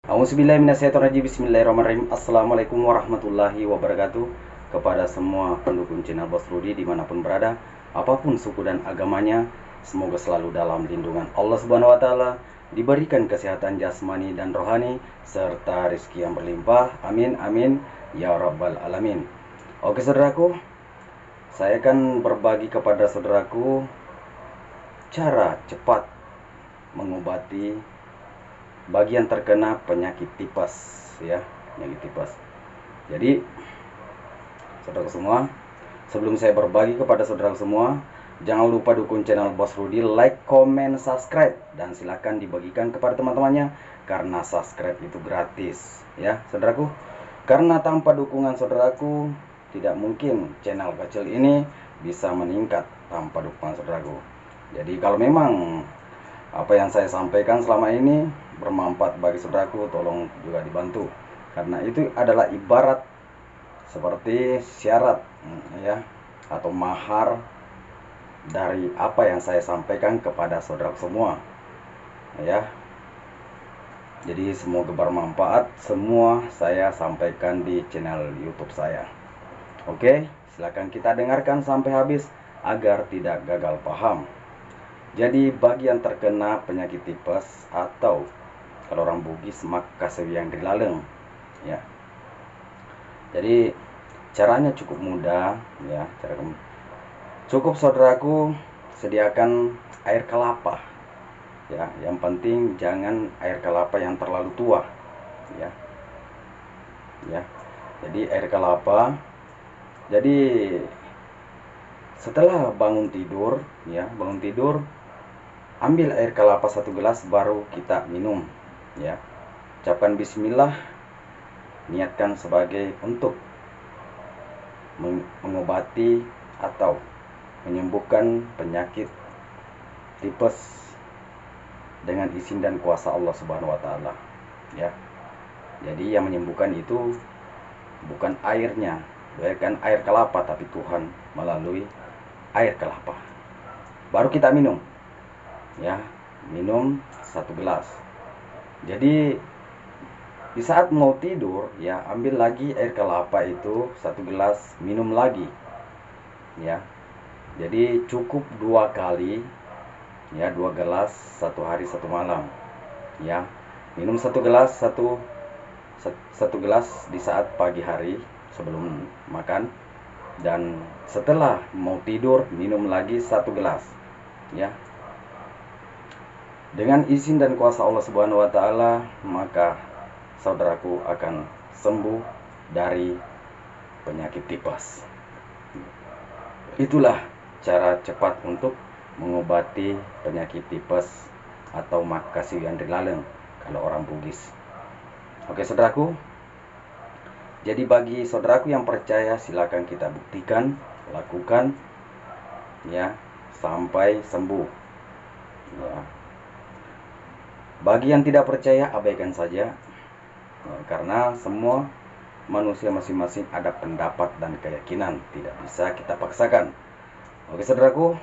Auzubillahiminasyaitonirrajim. Bismillahirrahmanirrahim. Assalamualaikum warahmatullahi wabarakatuh. Kepada semua pendukung channel Bos Rudi dimanapun berada, apapun suku dan agamanya, semoga selalu dalam lindungan Allah Subhanahu wa Ta'ala, diberikan kesehatan jasmani dan rohani, serta rezeki yang berlimpah. Amin amin ya rabbal alamin. Oke saudaraku, saya akan berbagi kepada saudaraku cara cepat mengobati bagi yang terkena penyakit tipes, ya, penyakit tipes. Jadi saudara semua, sebelum saya berbagi kepada saudara semua, jangan lupa dukung channel Bos Rudi, like, comment, subscribe, dan silakan dibagikan kepada teman-temannya, karena subscribe itu gratis, ya saudaraku. Karena tanpa dukungan saudaraku, tidak mungkin channel kecil ini bisa meningkat tanpa dukungan saudaraku. Jadi kalau memang apa yang saya sampaikan selama ini bermanfaat bagi saudaraku, tolong juga dibantu, karena itu adalah ibarat seperti syarat, ya, atau mahar dari apa yang saya sampaikan kepada saudara semua, ya. Jadi semoga bermanfaat semua saya sampaikan di channel YouTube saya. Oke, silakan kita dengarkan sampai habis agar tidak gagal paham. Jadi bagi yang terkena penyakit tipes, atau kalau orang Bugis maka yang dilaleng, ya. Jadi caranya cukup mudah, ya. Cukup saudaraku sediakan air kelapa, ya. Yang penting jangan air kelapa yang terlalu tua, ya. Ya. Jadi air kelapa. Jadi setelah bangun tidur, ya, bangun tidur, ambil air kelapa 1 gelas baru kita minum, ya. Ucapkan bismillah, niatkan sebagai untuk mengobati atau menyembuhkan penyakit tipes dengan izin dan kuasa Allah Subhanahu wa Ta'ala, ya. Jadi yang menyembuhkan itu bukan airnya, bukan air kelapa, tapi Tuhan melalui air kelapa. Baru kita minum, ya, minum 1 gelas. Jadi di saat mau tidur, ya, ambil lagi air kelapa itu 1 gelas, minum lagi, ya. Jadi cukup 2 kali, ya, 2 gelas 1 hari 1 malam, ya. Minum 1 gelas, satu gelas di saat pagi hari sebelum makan, dan setelah mau tidur minum lagi 1 gelas, ya. Dengan izin dan kuasa Allah Subhanahu wa Ta'ala, maka saudaraku akan sembuh dari penyakit tipes. Itulah cara cepat untuk mengobati penyakit tipes atau makasi yang dilaleng kalau orang Bugis. Oke saudaraku, jadi bagi saudaraku yang percaya, silakan kita buktikan, lakukan, ya, sampai sembuh, ya. Bagi yang tidak percaya, abaikan saja, ya, karena semua manusia masing-masing ada pendapat dan keyakinan, tidak bisa kita paksakan. Oke saudaraku,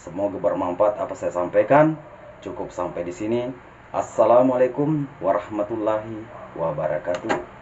semoga bermanfaat apa saya sampaikan. Cukup sampai di sini. Assalamualaikum warahmatullahi wabarakatuh.